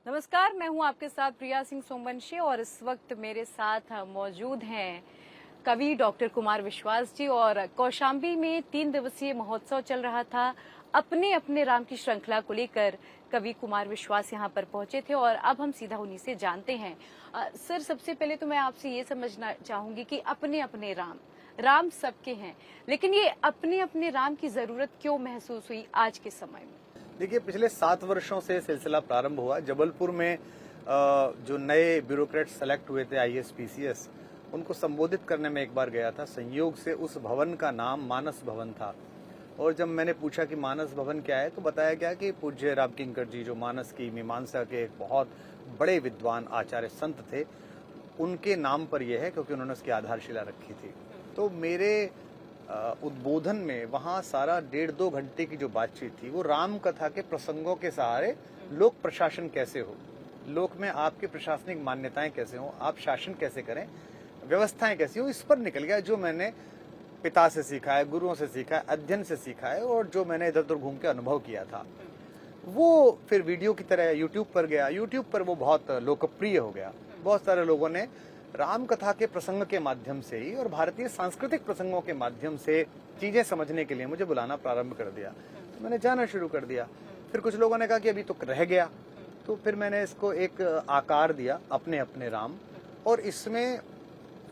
नमस्कार, मैं हूं आपके साथ प्रिया सिंह सोमवंशी और इस वक्त मेरे साथ मौजूद हैं कवि डॉक्टर कुमार विश्वास जी। और कौशाम्बी में 3 दिवसीय महोत्सव चल रहा था। अपने अपने राम की श्रृंखला को लेकर कवि कुमार विश्वास यहां पर पहुंचे थे और अब हम सीधा उन्हीं से जानते हैं। सर, सबसे पहले तो मैं आपसे ये समझना चाहूंगी कि अपने अपने राम सबके हैं, लेकिन ये अपने अपने राम की जरूरत क्यों महसूस हुई आज के समय में? देखिए, पिछले 7 वर्षों से सिलसिला प्रारंभ हुआ। जबलपुर में जो नए ब्यूरोक्रेट सेलेक्ट हुए थे आईएएस पीसीएस, उनको संबोधित करने में एक बार गया था। संयोग से उस भवन का नाम मानस भवन था और जब मैंने पूछा कि मानस भवन क्या है तो बताया गया कि पूज्य राम किंकर जी, जो मानस की मीमांसा के एक बहुत बड़े विद्वान आचार्य संत थे, उनके नाम पर यह है क्योंकि उन्होंने उसकी आधारशिला रखी थी। तो मेरे उद्बोधन में वहाँ सारा 1.5-2 घंटे की जो बातचीत थी वो राम कथा के प्रसंगों के सहारे लोक प्रशासन कैसे हो, लोक में आपकी प्रशासनिक मान्यताएं कैसे हो, आप शासन कैसे करें, व्यवस्थाएं कैसी हो, इस पर निकल गया। जो मैंने पिता से सीखा है, गुरुओं से सीखा है, अध्ययन से सीखा है और जो मैंने इधर उधर घूम के अनुभव किया था, वो फिर वीडियो की तरह यूट्यूब पर गया। यूट्यूब पर वो बहुत लोकप्रिय हो गया। बहुत सारे लोगों ने राम कथा के प्रसंग के माध्यम से ही और भारतीय सांस्कृतिक प्रसंगों के माध्यम से चीजें समझने के लिए मुझे बुलाना प्रारंभ कर दिया। तो मैंने जाना शुरू कर दिया। फिर कुछ लोगों ने कहा कि अभी तो रह गया, तो फिर मैंने इसको एक आकार दिया, अपने अपने राम। और इसमें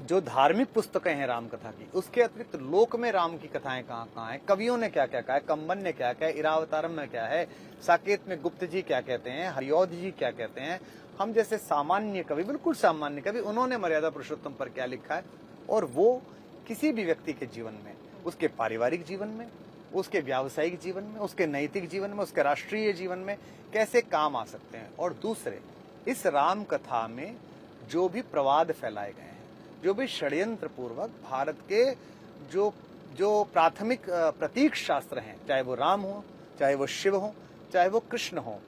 जो धार्मिक पुस्तकें हैं राम कथा की, उसके अतिरिक्त लोक में राम की कथाएं कहाँ कहाँ हैं, कवियों ने क्या क्या कहा है, कंबन ने क्या क्या है, इरावतारम में क्या है, साकेत में गुप्त जी क्या कहते हैं, हरिऔध जी क्या कहते हैं, हम जैसे सामान्य कवि, बिल्कुल सामान्य कवि, उन्होंने मर्यादा पुरुषोत्तम पर क्या लिखा है और वो किसी भी व्यक्ति के जीवन में, उसके पारिवारिक जीवन में, उसके व्यावसायिक जीवन में, उसके नैतिक जीवन में, उसके राष्ट्रीय जीवन में कैसे काम आ सकते हैं। और दूसरे, इस राम कथा में जो भी प्रवाद फैलाए गए हैं, जो भी षड्यंत्र पूर्वक भारत के जो प्राथमिक प्रतीक शास्त्र हैं, चाहे वो राम हो, चाहे वो शिव हो, चाहे वो कृष्ण हो,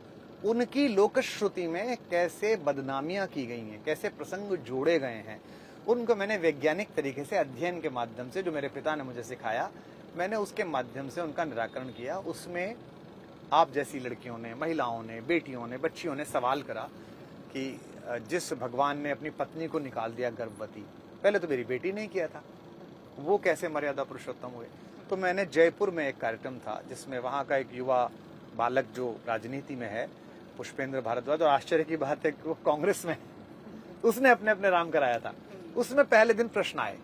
उनकी लोकश्रुति में कैसे बदनामियां की गई हैं, कैसे प्रसंग जोड़े गए हैं, उनको मैंने वैज्ञानिक तरीके से अध्ययन के माध्यम से, जो मेरे पिता ने मुझे सिखाया, मैंने उसके माध्यम से उनका निराकरण किया। उसमें आप जैसी लड़कियों ने, महिलाओं ने, बेटियों ने, बच्चियों ने सवाल करा कि जिस भगवान ने अपनी पत्नी को निकाल दिया गर्भवती, पहले तो मेरी बेटी ने किया था, वो कैसे मर्यादा पुरुषोत्तम हुए। तो मैंने जयपुर में एक कार्यक्रम था जिसमें वहाँ का एक युवा बालक जो राजनीति में है, पुष्पेंद्र भारद्वाज, और आश्चर्य की बात है कि वो कांग्रेस में, उसने अपने अपने राम कराया था। उसमें पहले दिन प्रश्न आए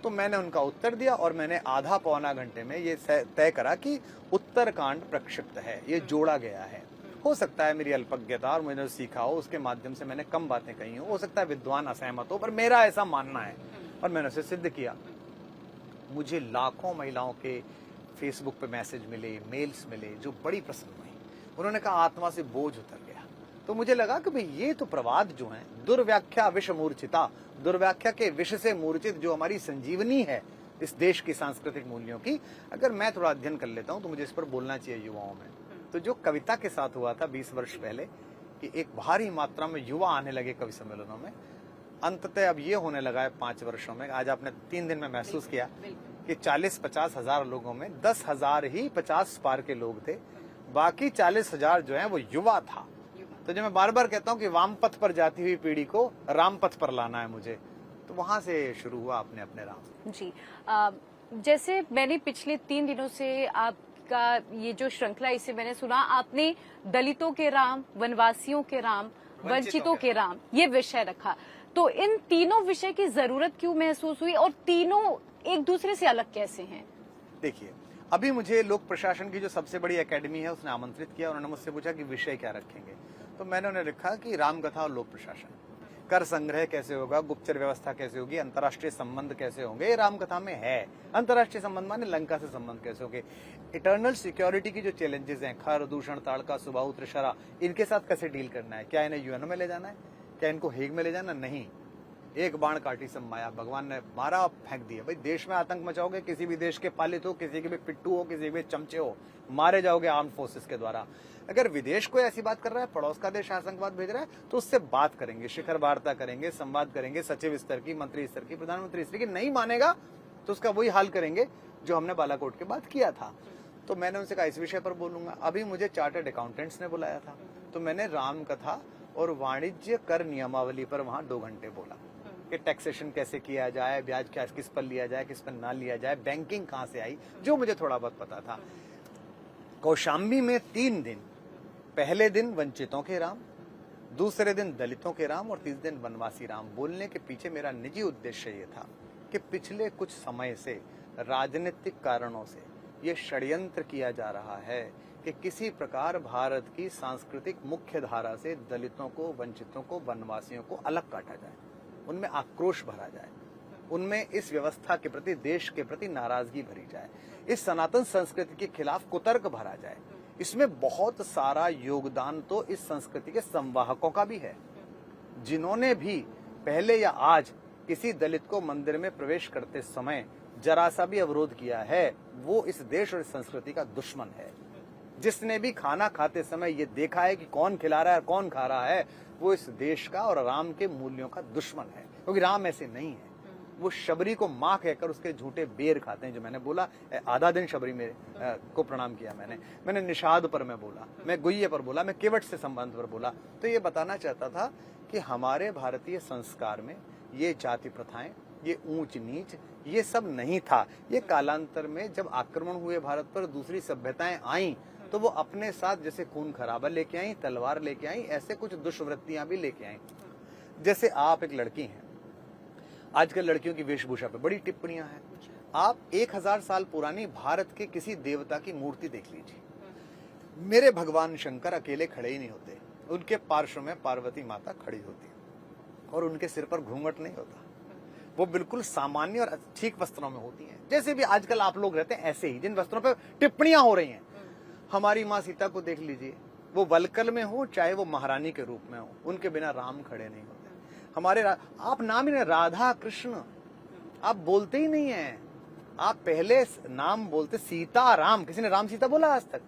तो मैंने उनका उत्तर दिया और मैंने आधा पौना घंटे में ये तय करा कि उत्तरकांड प्रक्षिप्त है, ये जोड़ा गया है। हो सकता है मेरी अल्पज्ञता और मैंने सीखा हो उसके माध्यम से मैंने कम बातें कही हो सकता है विद्वान असहमत हो, पर मेरा ऐसा मानना है और मैंने उसे सिद्ध किया। मुझे लाखों महिलाओं के फेसबुक पे मैसेज मिले, मेल्स मिले, जो बड़ी प्रसन्न हुई। उन्होंने कहा आत्मा से बोझ उतर गया। तो मुझे लगा कि भाई ये तो प्रवाद जो हैं, दुर्व्याख्या विष मूर्छिता, दुर्व्याख्या के विष से मूर्छित जो हमारी संजीवनी है इस देश की सांस्कृतिक मूल्यों की, अगर मैं थोड़ा अध्ययन कर लेता हूँ तो मुझे इस पर बोलना चाहिए युवाओं में। तो जो कविता के साथ हुआ था 20 वर्ष पहले कि एक भारी मात्रा में युवा आने लगे कवि सम्मेलनों में, अंततः अब ये होने लगा है 5 वर्षों में। आज आपने 3 दिन में महसूस किया कि 40-50 हजार लोगों में 10,000 ही 50 पार के लोग थे, बाकी 40,000 जो है वो युवा था। तो जो मैं बार बार कहता हूँ कि वाम पथ पर जाती हुई पीढ़ी को राम पथ पर लाना है मुझे, तो वहां से शुरू हुआ अपने अपने राम जी। जैसे मैंने पिछले 3 दिनों से आपका ये जो श्रृंखला, इसे मैंने सुना, आपने दलितों के राम, वनवासियों के राम, वंचितों के राम, ये विषय रखा। तो इन तीनों विषय की जरूरत क्यों महसूस हुई और तीनों एक दूसरे से अलग कैसे हैं? देखिए, अभी मुझे लोक प्रशासन की जो सबसे बड़ी एकेडमी है उसने आमंत्रित किया। उन्होंने मुझसे पूछा कि विषय क्या रखेंगे, तो मैंने उन्हें लिखा कि राम कथा और लोक प्रशासन, कर संग्रह कैसे होगा, गुप्तचर व्यवस्था कैसे होगी, अंतर्राष्ट्रीय संबंध कैसे होंगे, ये राम कथा में है। अंतर्राष्ट्रीय संबंध माने लंका से संबंध कैसे होंगे, इटर्नल सिक्योरिटी की जो चैलेंजेस हैं, खर, दूषण, ताड़का, सुबाहु, त्रिशरा, इनके साथ कैसे डील करना है, क्या इन्हें यूएनओ में ले जाना है, क्या इनको हेग में ले जाना, नहीं, एक बाण काटी सब माया, भगवान ने मारा फेंक दिया। भाई देश में आतंक मचाओगे, किसी भी देश के पालित हो, किसी के भी पिट्टू हो, किसी के भी चमचे हो, मारे जाओगे आर्म्ड फोर्सेस के द्वारा। अगर विदेश कोई ऐसी बात कर रहा है, पड़ोस का देश आतंकवाद भेज रहा है, तो उससे बात करेंगे, शिखर वार्ता करेंगे, संवाद करेंगे, सचिव स्तर की, मंत्री स्तर की, प्रधानमंत्री स्तर की। नहीं मानेगा तो उसका वही हाल करेंगे जो हमने बालाकोट के बाद किया था। तो मैंने उनसे कहा इस विषय पर बोलूंगा। अभी मुझे चार्टर्ड अकाउंटेंट्स ने बुलाया था, तो मैंने राम कथा और वाणिज्य कर नियमावली पर वहां 2 घंटे बोला कि टैक्सेशन कैसे किया जाए, ब्याज क्या किस पर लिया जाए, किस पर ना लिया जाए, बैंकिंग कहां से आई, जो मुझे थोड़ा बहुत पता था। कौशाम्बी में 3 दिन, पहले दिन वंचितों के राम, दूसरे दिन दलितों के राम और तीसरे दिन वनवासी राम बोलने के पीछे मेरा निजी उद्देश्य ये था कि पिछले कुछ समय से राजनीतिक कारणों से ये षड्यंत्र किया जा रहा है कि किसी प्रकार भारत की सांस्कृतिक मुख्य धारा से दलितों को, वंचितों को, वनवासियों को अलग काटा जाए, उनमें आक्रोश भरा जाए, उनमें इस व्यवस्था के प्रति, देश के प्रति नाराजगी भरी जाए, इस सनातन संस्कृति के खिलाफ कुतर्क भरा जाए। इसमें बहुत सारा योगदान तो इस संस्कृति के संवाहकों का भी है, जिन्होंने भी पहले या आज किसी दलित को मंदिर में प्रवेश करते समय जरा सा भी अवरोध किया है, वो इस देश और इस संस्कृति का दुश्मन है। जिसने भी खाना खाते समय ये देखा है कि कौन खिला रहा है और कौन खा रहा है, वो इस देश का और राम के मूल्यों का दुश्मन है, क्योंकि राम ऐसे नहीं है। वो शबरी को माँ कहकर उसके झूठे बेर खाते हैं, जो मैंने बोला। आधा दिन शबरी मेरे को प्रणाम किया मैंने निषाद पर मैं बोला, मैं गुह्य पर बोला, मैं केवट से संबंध पर बोला। तो ये बताना चाहता था कि हमारे भारतीय संस्कार में ये जाति प्रथाएं, ये ऊंच नीच, ये सब नहीं था। ये कालांतर में जब आक्रमण हुए भारत पर, दूसरी सभ्यताएं आई, तो वो अपने साथ जैसे खून खराबा लेके आई, तलवार लेके आई, ऐसे कुछ दुष्वृत्तियां भी लेके आई। जैसे आप एक लड़की हैं, आजकल लड़कियों की वेशभूषा पे बड़ी टिप्पणियां हैं। आप 1000 साल पुरानी भारत के किसी देवता की मूर्ति देख लीजिए, मेरे भगवान शंकर अकेले खड़े ही नहीं होते, उनके पार्श्व में पार्वती माता खड़ी होती है और उनके सिर पर घूंघट नहीं होता। वो बिल्कुल सामान्य और ठीक वस्त्रों में होती हैं, जैसे भी आजकल आप लोग रहते हैं ऐसे ही, जिन वस्त्रों पर टिप्पणियां हो रही हैं। हमारी माँ सीता को देख लीजिए, वो वलकल में हो चाहे वो महारानी के रूप में हो, उनके बिना राम खड़े नहीं होते। हमारे आप नाम ही नहीं, राधा कृष्ण आप बोलते ही नहीं है। आप पहले नाम बोलते सीता राम, किसी ने राम सीता बोला आज तक?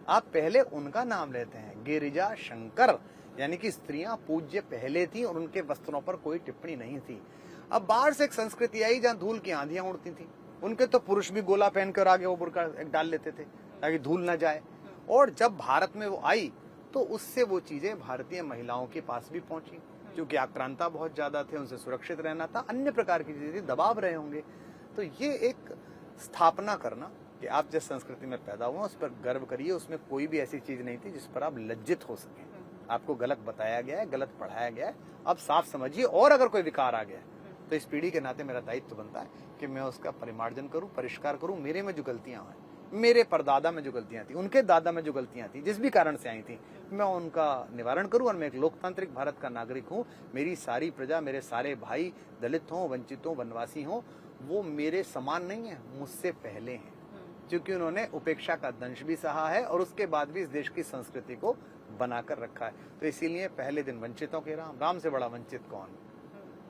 आप पहले उनका नाम लेते हैं, गिरिजा शंकर, यानी कि स्त्रियां पूज्य पहले थी और उनके वस्त्रों पर कोई टिप्पणी नहीं थी। अब बाहर से एक संस्कृति आई जहां धूल की आंधियां उड़ती थी, उनके तो पुरुष भी गोला पहनकर आगे वो बुर्का डाल लेते थे ताकि धूल न जाए। और जब भारत में वो आई तो उससे वो चीजें भारतीय महिलाओं के पास भी पहुंची, क्योंकि आक्रांता बहुत ज्यादा थे, उनसे सुरक्षित रहना था, अन्य प्रकार की चीजें दबाव रहे होंगे। तो ये एक स्थापना करना कि आप जिस संस्कृति में पैदा हुआ उस पर गर्व करिए, उसमें कोई भी ऐसी चीज नहीं थी जिस पर आप लज्जित हो सके। आपको गलत बताया गया है, गलत पढ़ाया गया है, अब साफ समझिए। और अगर कोई विकार आ गया है तो इस पीढ़ी के नाते मेरा दायित्व बनता है कि मैं उसका परिमार्जन करूं, परिष्कार करूं। मेरे में जो गलतियां हैं, मेरे परदादा में जो गलतियां थी, उनके दादा में जो गलतियां थी, जिस भी कारण से आई थी, मैं उनका निवारण करूं। और मैं एक लोकतांत्रिक भारत का नागरिक हूं। मेरी सारी प्रजा, मेरे सारे भाई, दलित हों, वंचित हों, वनवासी हों, वो मेरे समान नहीं है, मुझसे पहले हैं, क्योंकि उन्होंने उपेक्षा का दंश भी सहा है और उसके बाद भी इस देश की संस्कृति को बनाकर रखा है। तो इसीलिए पहले दिन वंचितों के राम, राम से बड़ा वंचित कौन?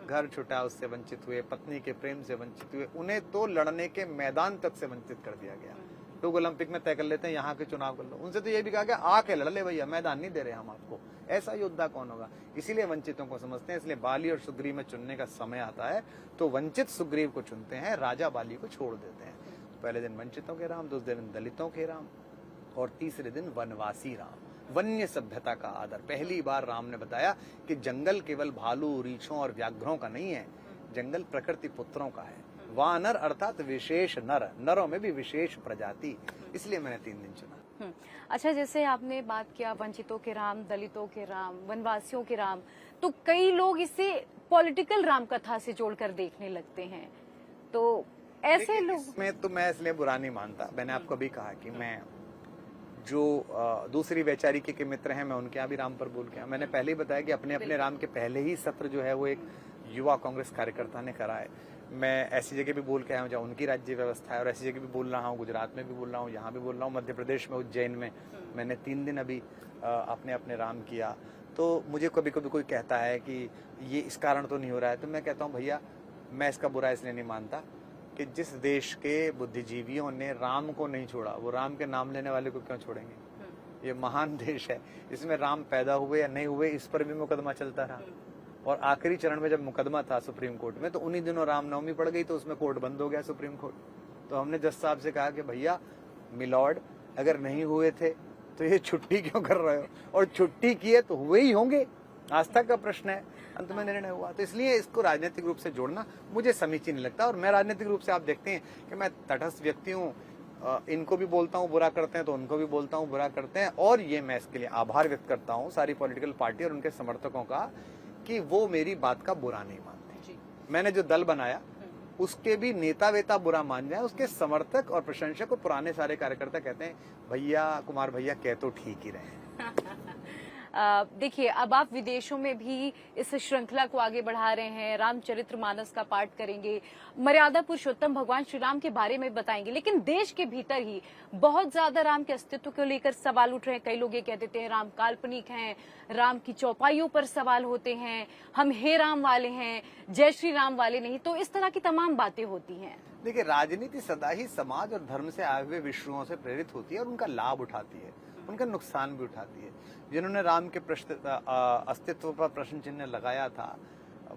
घर छुटा उससे वंचित हुए, पत्नी के प्रेम से वंचित हुए, उन्हें तो लड़ने के मैदान तक से वंचित कर दिया गया। लोग ओलंपिक में तय कर लेते हैं यहाँ के चुनाव कर लो, उनसे तो ये भी कहा गया आके लड़ ले भैया, मैदान नहीं दे रहे हम आपको। ऐसा योद्धा कौन होगा? इसीलिए वंचितों को समझते हैं। इसलिए बाली और सुग्रीव में चुनने का समय आता है तो वंचित सुग्रीव को चुनते हैं, राजा बाली को छोड़ देते हैं। पहले दिन वंचितों के राम, दूसरे दिन दलितों के राम और तीसरे दिन वनवासी राम, वन्य सभ्यता का आदर। पहली बार राम ने बताया कि जंगल केवल भालू, रीछों और व्याघ्रों का नहीं है, जंगल प्रकृति पुत्रों का है। वानर अर्थात विशेष नर, नरों में भी विशेष प्रजाति, इसलिए मैंने 3 दिन चुना। अच्छा, जैसे आपने बात किया वंचितों के राम, दलितों के राम, वनवासियों के राम, तो कई लोग इसे पॉलिटिकल राम कथा से जोड़कर देखने लगते हैं, तो ऐसे लोग में तो मैं इसलिए बुरा नहीं मानता। मैंने आपको भी कहा कि मैं जो दूसरी वैचारिकी के मित्र हैं, मैं उनके यहाँ भी राम पर बोल के, मैंने पहले ही बताया कि अपने अपने राम के पहले ही सत्र जो है वो एक युवा कांग्रेस कार्यकर्ता ने करा है। मैं ऐसी जगह भी बोल के आया हूँ जहाँ उनकी राज्य व्यवस्था है, और ऐसी जगह भी बोल रहा हूँ, गुजरात में भी बोल रहा हूँ, यहाँ भी बोल रहा हूँ, मध्य प्रदेश में उज्जैन में मैंने 3 दिन अभी अपने अपने राम किया। तो मुझे कभी कभी कोई कहता है कि ये इस कारण तो नहीं हो रहा है, तो मैं कहता हूँ भैया मैं इसका बुरा इसलिए नहीं मानता कि जिस देश के बुद्धिजीवियों ने राम को नहीं छोड़ा, वो राम के नाम लेने वाले को क्यों छोड़ेंगे? ये महान देश है, इसमें राम पैदा हुए या नहीं हुए इस पर भी मुकदमा चलता रहा। और आखिरी चरण में जब मुकदमा था सुप्रीम कोर्ट में, तो उन्हीं दिनों रामनवमी पड़ गई, तो उसमें कोर्ट बंद हो गया, सुप्रीम कोर्ट। तो हमने जज साहब से कहा कि भैया मिलॉर्ड, अगर नहीं हुए थे तो ये छुट्टी क्यों कर रहे हो? और छुट्टी किए तो हुए ही होंगे, आस्था का प्रश्न है, अंत में निर्णय हुआ। तो इसलिए इसको राजनीतिक रूप से जोड़ना मुझे समीचीन नहीं लगता। और मैं राजनीतिक रूप से, आप देखते हैं कि मैं तटस्थ व्यक्ति हूँ, इनको भी बोलता हूँ बुरा करते हैं तो उनको भी बोलता हूँ बुरा करते हैं। और ये मैं इसके लिए आभार व्यक्त करता हूँ सारी पॉलिटिकल पार्टी और उनके समर्थकों का कि वो मेरी बात का बुरा नहीं मानते। मैंने जो दल बनाया उसके भी नेता वेता बुरा मान जाए, उसके समर्थक और प्रशंसक और पुराने सारे कार्यकर्ता कहते हैं भैया, कुमार भैया कह तो ठीक ही रहे। देखिए, अब आप विदेशों में भी इस श्रृंखला को आगे बढ़ा रहे हैं, रामचरितमानस का पाठ करेंगे, मर्यादा पुरुषोत्तम भगवान श्री राम के बारे में बताएंगे, लेकिन देश के भीतर ही बहुत ज्यादा राम के अस्तित्व को लेकर सवाल उठ रहे हैं। कई लोग ये कह देते हैं राम काल्पनिक हैं, राम की चौपाइयों पर सवाल होते हैं, हम हे राम वाले हैं, जय श्री राम वाले नहीं। तो इस तरह की तमाम बातें होती हैं। देखिए, राजनीति सदा ही समाज और धर्म से आए हुए विषयों से प्रेरित होती है और उनका लाभ उठाती है, उनका नुकसान भी उठाती है। जिन्होंने राम के अस्तित्व पर प्रश्न चिन्ह लगाया था,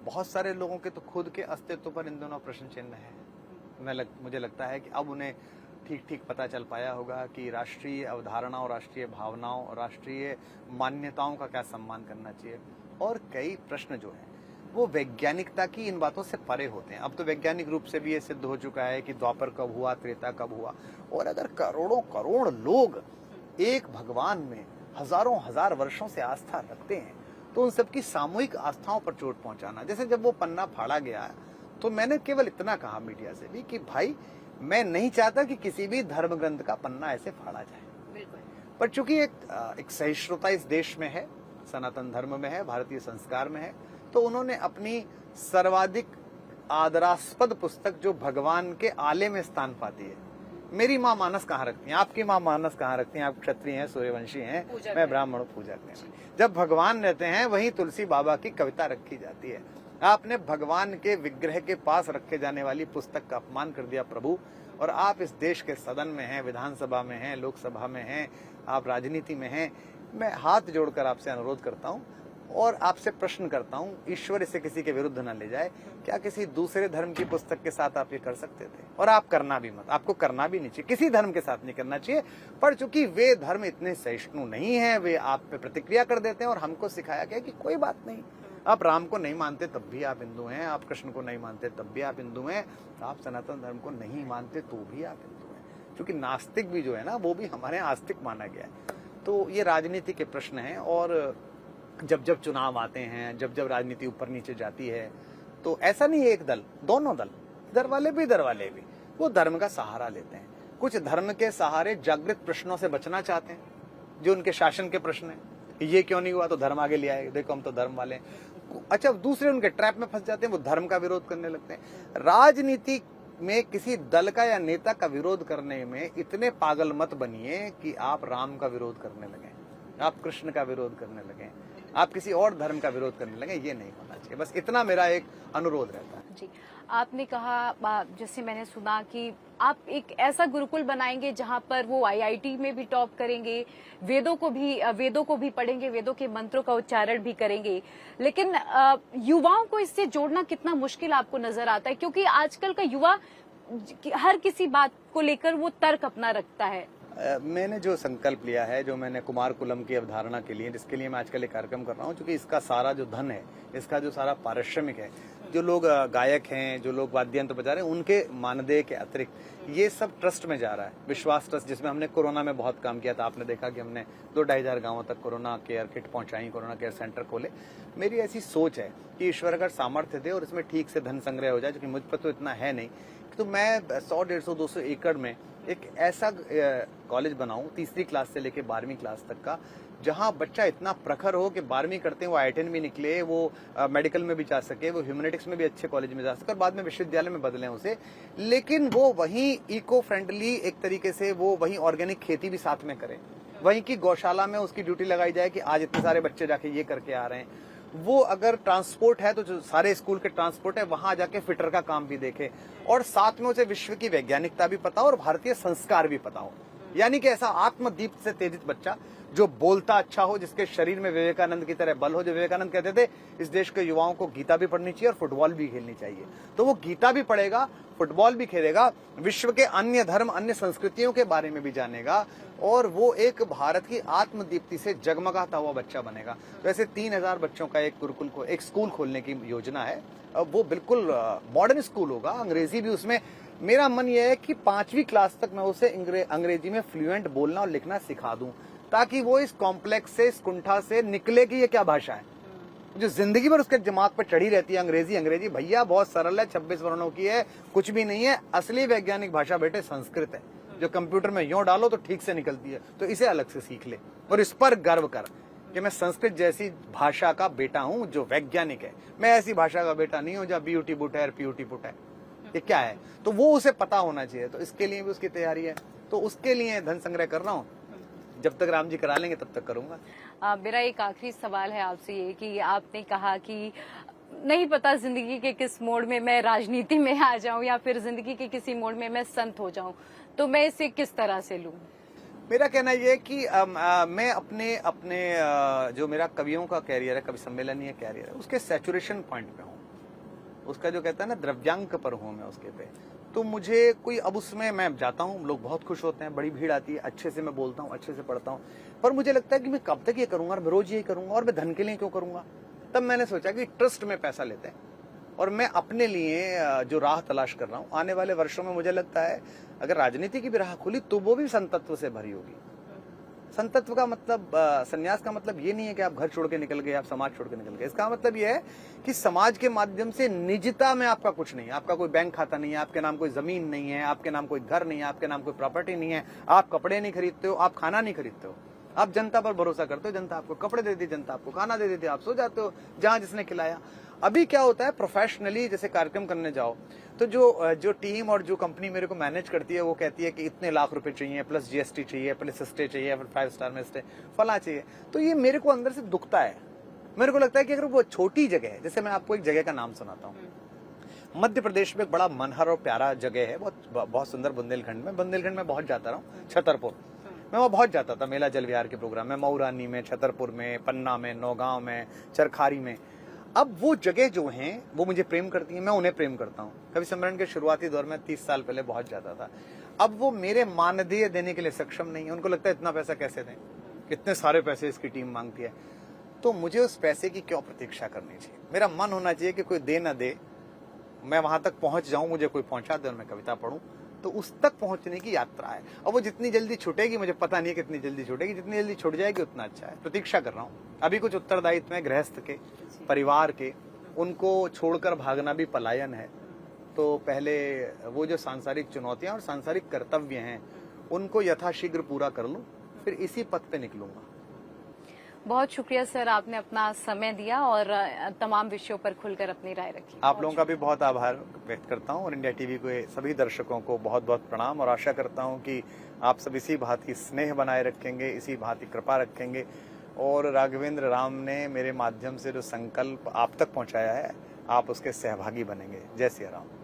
बहुत सारे लोगों के तो खुद के अस्तित्व पर इन दोनों प्रश्न चिन्ह है। मुझे लगता है कि अब उन्हें ठीक ठीक पता चल पाया होगा कि राष्ट्रीय अवधारणाओं, राष्ट्रीय भावनाओं और राष्ट्रीय मान्यताओं का क्या सम्मान करना चाहिए। और कई प्रश्न जो हैं वो वैज्ञानिकता की इन बातों से परे होते हैं। अब तो वैज्ञानिक रूप से भी ये सिद्ध हो चुका है कि द्वापर कब हुआ, त्रेता कब हुआ। और अगर करोड़ों करोड़ लोग एक भगवान में हजारों हजार वर्षों से आस्था रखते हैं तो उन सबकी सामूहिक आस्थाओं पर चोट पहुंचाना, जैसे जब वो पन्ना फाड़ा गया तो मैंने केवल इतना कहा मीडिया से भी कि भाई, मैं नहीं चाहता कि किसी भी धर्म ग्रंथ का पन्ना ऐसे फाड़ा जाए। पर चूंकि एक सहिष्णुता इस देश में है, सनातन धर्म में है, भारतीय संस्कार में है, तो उन्होंने अपनी सर्वाधिक आदरास्पद पुस्तक जो भगवान के आले में स्थान पाती है, मेरी माँ मानस कहाँ रखती हैं, आपकी माँ मानस कहाँ रखती हैं, आप क्षत्रिय हैं, सूर्यवंशी हैं, मैं ब्राह्मण पूजक हैं। जब भगवान रहते हैं वहीं तुलसी बाबा की कविता रखी जाती है। आपने भगवान के विग्रह के पास रखे जाने वाली पुस्तक का अपमान कर दिया प्रभु। और आप इस देश के सदन में हैं, विधानसभा में हैं, लोकसभा में हैं, आप राजनीति में हैं। मैं हाथ जोड़कर आपसे अनुरोध करता हूँ और आपसे प्रश्न करता हूँ, ईश्वर इसे किसी के विरुद्ध न ले जाए, क्या किसी दूसरे धर्म की पुस्तक के साथ आप ये कर सकते थे? और आप करना भी मत, आपको करना भी नहीं चाहिए, किसी धर्म के साथ नहीं करना चाहिए। पर चूंकि वे धर्म इतने सहिष्णु नहीं है, वे आप पे प्रतिक्रिया कर देते हैं और हमको सिखाया गया कि कोई बात नहीं, आप राम को नहीं मानते तब भी आप हिंदू हैं, आप कृष्ण को नहीं मानते तब भी आप हिंदू हैं, आप सनातन धर्म को नहीं मानते तो भी आप हिंदू हैं। क्योंकि नास्तिक भी जो है ना, वो भी हमारे यहाँ आस्तिक माना गया है। तो ये राजनीति के प्रश्न हैं। और जब जब चुनाव आते हैं, जब जब राजनीति ऊपर नीचे जाती है, तो ऐसा नहीं है एक दल, दोनों दल, इधर वाले भी, वो धर्म का सहारा लेते हैं। कुछ धर्म के सहारे जागृत प्रश्नों से बचना चाहते हैं, जो उनके शासन के प्रश्न है। ये क्यों नहीं हुआ तो धर्म आगे ले आए, देखो हम तो धर्म वाले हैं। अच्छा, दूसरे उनके ट्रैप में फंस जाते हैं, वो धर्म का विरोध करने लगते हैं। राजनीति में किसी दल का या नेता का विरोध करने में इतने पागल मत बनिए कि आप राम का विरोध करने लगे, आप कृष्ण का विरोध करने लगे, आप किसी और धर्म का विरोध करने लगे। ये नहीं होना चाहिए। बस इतना मेरा एक अनुरोध रहता है। जी, आपने कहा, जैसे मैंने सुना कि आप एक ऐसा गुरुकुल बनाएंगे जहां पर वो आईआईटी में भी टॉप करेंगे, वेदों को भी पढ़ेंगे, वेदों के मंत्रों का उच्चारण भी करेंगे। लेकिन युवाओं को इससे जोड़ना कितना मुश्किल आपको नजर आता है? क्योंकि आजकल का युवा हर किसी बात को लेकर वो तर्क अपना रखता है। मैंने जो संकल्प लिया है, जो मैंने कुमार कुलम की अवधारणा के लिए, जिसके लिए मैं आजकल एक कार्यक्रम कर रहा हूँ, क्योंकि इसका सारा जो धन है, इसका जो सारा पारिश्रमिक है, जो लोग गायक हैं, जो लोग वाद्य यंत्र बजा रहे हैं, उनके मानदेय के अतिरिक्त ये सब ट्रस्ट में जा रहा है। विश्वास ट्रस्ट, जिसमें हमने कोरोना में बहुत काम किया था। आपने देखा कि हमने 2-2.5 गाँवों तक कोरोना केयर किट पहुंचाई, कोरोना केयर सेंटर खोले। मेरी ऐसी सोच है कि ईश्वर अगर सामर्थ्य दे और इसमें ठीक से धन संग्रह हो जाए, क्योंकि मुझ पर तो इतना है नहीं, तो मैं 100, 150, 200 एकड़ में एक ऐसा कॉलेज बनाऊं, 3री क्लास से लेकर 12वीं क्लास तक का, जहां बच्चा इतना प्रखर हो कि 12वीं करते हैं वो IIT भी निकले, वो मेडिकल में भी जा सके, वो ह्यूमैनिटिक्स में भी अच्छे कॉलेज में जा सके और बाद में विश्वविद्यालय में बदलें उसे। लेकिन वो वहीं इको फ्रेंडली एक तरीके से, वो वहीं ऑर्गेनिक खेती भी साथ में करे, वहीं की गौशाला में उसकी ड्यूटी लगाई जाए कि आज इतने सारे बच्चे जाके ये करके आ रहे हैं। वो अगर ट्रांसपोर्ट है तो जो सारे स्कूल के ट्रांसपोर्ट है, वहां जाके फिटर का काम भी देखे और साथ में उसे विश्व की वैज्ञानिकता भी पता हो और भारतीय संस्कार भी पता हो। यानी कि ऐसा आत्मदीप से तेजित बच्चा जो बोलता अच्छा हो, जिसके शरीर में विवेकानंद की तरह बल हो। जो विवेकानंद कहते थे इस देश के युवाओं को गीता भी पढ़नी चाहिए और फुटबॉल भी खेलनी चाहिए, तो वो गीता भी पढ़ेगा, फुटबॉल भी खेलेगा, विश्व के अन्य धर्म, अन्य संस्कृतियों के बारे में भी जानेगा, और वो एक भारत की आत्मदीप्ति से जगमगाता हुआ बच्चा बनेगा। तो ऐसे 3000 बच्चों का एक स्कूल खोलने की योजना है। वो बिल्कुल मॉडर्न स्कूल होगा, अंग्रेजी भी उसमें। मेरा मन यह है कि 5वीं क्लास तक मैं उसे अंग्रेजी में फ्लुएंट बोलना और लिखना सिखा दूं, ताकि वो इस कॉम्प्लेक्स से, इस कुंठा से निकले कि ये क्या भाषा है जो जिंदगी भर उसके दिमाग पर चढ़ी रहती है। अंग्रेजी भैया बहुत सरल है, 26 वर्णों की है, कुछ भी नहीं है। असली वैज्ञानिक भाषा बेटे संस्कृत है, जो कंप्यूटर में यूं डालो तो ठीक से निकलती है। तो इसे अलग से सीख ले और इस पर गर्व कर कि मैं संस्कृत जैसी भाषा का बेटा हूं जो वैज्ञानिक है। मैं ऐसी भाषा का बेटा नहीं हूं जहाँ ब्यूटी बुट है, पीयूटी पुट है। ये क्या है, तो वो उसे पता होना चाहिए। तो इसके लिए भी उसकी तैयारी है, तो उसके लिए धन संग्रह कर रहा हूँ। जब तक राम जी करा लेंगे तब तक करूंगा। मेरा एक आखिरी सवाल है आपसे ये कि आपने कहा कि नहीं पता जिंदगी के किस मोड़ में मैं राजनीति में आ जाऊं या फिर जिंदगी के किसी मोड़ में मैं संत हो जाऊं, तो मैं इसे किस तरह से लूं? मेरा कहना यह है कि मैं अपने जो मेरा कवियों का कैरियर है, कवि सम्मेलनीय कैरियर है, उसके सैचुरेशन पॉइंट पे हूँ। उसका जो कहता है ना द्रव्यांक पर हूँ मैं उसके पे। तो मुझे कोई, अब उसमें मैं जाता हूँ, लोग बहुत खुश होते हैं, बड़ी भीड़ आती है, अच्छे से मैं बोलता हूँ, अच्छे से पढ़ता हूँ, पर मुझे लगता है कि मैं कब तक ये करूंगा और मैं रोज यही करूंगा और मैं धन के लिए क्यों करूंगा। तब मैंने सोचा कि ट्रस्ट में पैसा लेते हैं और मैं अपने लिए जो राह तलाश कर रहा हूँ आने वाले वर्षों में, मुझे लगता है अगर राजनीति की भी राह खुली तो वो भी संतत्व से भरी होगी। संतत्व का मतलब, संन्यास का मतलब ये नहीं है कि आप घर छोड़ के निकल गए, आप समाज छोड़ के निकल गए। इसका मतलब ये है कि समाज के माध्यम से निजता में आपका कुछ नहीं है, आपका कोई बैंक खाता नहीं है, आपके नाम कोई जमीन नहीं है, आपके नाम कोई घर नहीं है, आपके नाम कोई प्रॉपर्टी नहीं है, आप कपड़े नहीं खरीदते हो, आप खाना नहीं खरीदते हो, आप जनता पर भरोसा करते हो, जनता आपको कपड़े दे दी, जनता आपको खाना दे देती, आप सो जाते हो जहां जिसने खिलाया। अभी क्या होता है, प्रोफेशनली जैसे कार्यक्रम करने जाओ तो जो टीम और जो कंपनी मेरे को मैनेज करती है वो कहती है कि इतने लाख रुपए चाहिए, प्लस जीएसटी चाहिए, प्लस स्टे चाहिए, फिर 5 स्टार में स्टे, फला चाहिए। तो ये मेरे को अंदर से दुखता है। मेरे को लगता है कि अगर वो छोटी जगह है, जैसे मैं आपको एक जगह का नाम सुनाता हूँ, मध्य प्रदेश में एक बड़ा मनहर और प्यारा जगह है, बहुत सुंदर, बुंदेलखंड में बहुत जाता रहा हूँ, छतरपुर। मैं वहाँ बहुत जाता था मेला जल विहार के प्रोग्राम में, मऊरानी में, छतरपुर में, पन्ना में, नौगांव में, चरखारी में। अब वो जगह जो हैं वो मुझे प्रेम करती हैं, मैं उन्हें प्रेम करता हूँ। कवि सम्मेलन के शुरुआती दौर में 30 साल पहले बहुत जाता था। अब वो मेरे मानदेय देने के लिए सक्षम नहीं है, उनको लगता है इतना पैसा कैसे दें, कितने सारे पैसे इसकी टीम मांगती है। तो मुझे उस पैसे की क्यों प्रतीक्षा करनी चाहिए। मेरा मन होना चाहिए कि कोई दे ना दे, मैं वहां तक पहुंच जाऊं, मुझे कोई पहुंचा दे और मैं कविता पढ़ूं। तो उस तक पहुंचने की यात्रा है। अब वो जितनी जल्दी छूटेगी मुझे पता नहीं है कितनी जल्दी छूटेगी, जितनी जल्दी छूट जाएगी उतना अच्छा है। प्रतीक्षा कर रहा हूँ। अभी कुछ उत्तरदायित्व है गृहस्थ के, परिवार के, उनको छोड़कर भागना भी पलायन है। तो पहले वो जो सांसारिक चुनौतियां और सांसारिक कर्तव्य हैं उनको यथाशीघ्र पूरा कर लूं, फिर इसी पथ पे निकलूंगा। बहुत शुक्रिया सर, आपने अपना समय दिया और तमाम विषयों पर खुलकर अपनी राय रखी। आप लोगों का भी बहुत आभार व्यक्त करता हूं और इंडिया टीवी के सभी दर्शकों को बहुत बहुत प्रणाम, और आशा करता हूं कि आप सब इसी भांति स्नेह बनाए रखेंगे, इसी भांति कृपा रखेंगे, और राघवेंद्र राम ने मेरे माध्यम से जो संकल्प आप तक पहुंचाया है आप उसके सहभागी बनेंगे। जय सिया राम।